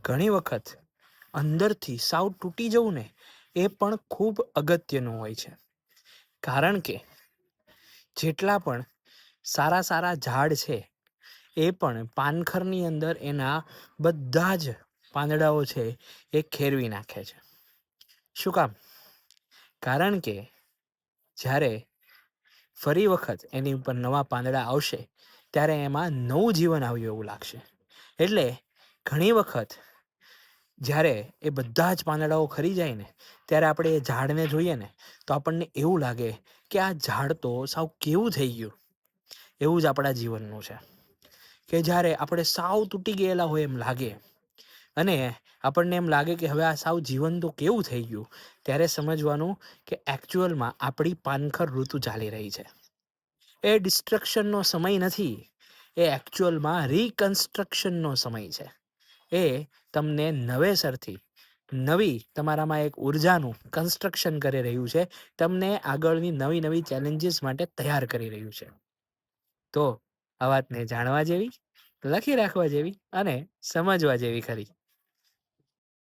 ઘણી વખત અંદરથી સાવ તૂટી જવું ને એ પણ ખૂબ અગત્યનું હોય છે. કારણ કે જેટલા પણ સારા સારા ઝાડ છે એ પણ પાનખરની અંદર એના બધા જ પાંદડાઓ છે એ ખેરવી નાખે છે. શું કામ? કારણ કે જ્યારે ફરી વખત એની ઉપર નવા પાંદડા આવશે ત્યારે એમાં નવું જીવન આવ્યું એવું લાગશે. એટલે ઘણી વખત જ્યારે એ બધા જ પાંદડાઓ ખરી જાય ને ત્યારે આપણે એ ઝાડને જોઈએ ને તો આપણને એવું લાગે કે આ ઝાડ તો સાવ કેવું થઈ ગયું. એવું જ આપણા જીવનનું છે કે જ્યારે આપણે સાવ તૂટી ગયેલા હોય એમ લાગે અને આપણને એમ લાગે કે હવે આ સાવ જીવન તો કેવું થઈ ગયું, ત્યારે સમજવાનું કે એકચ્યુઅલમાં આપણી પાનખર ઋતુ ચાલી રહી છે. એ ડિસ્ટ્રક્શનનો સમય નથી, એ એકચ્યુઅલમાં રિકન્સ્ટ્રક્શનનો સમય છે. એ તમને નવેસરથી નવી તમારામાં એક ઉર્જાનું કન્સ્ટ્રક્શન કરી રહ્યું છે, તમને આગળની નવી નવી ચેલેન્જીસ માટે તૈયાર કરી રહ્યું છે. તો આ વાતને જાણવા જેવી, લખી રાખવા જેવી અને સમજવા જેવી ખરી.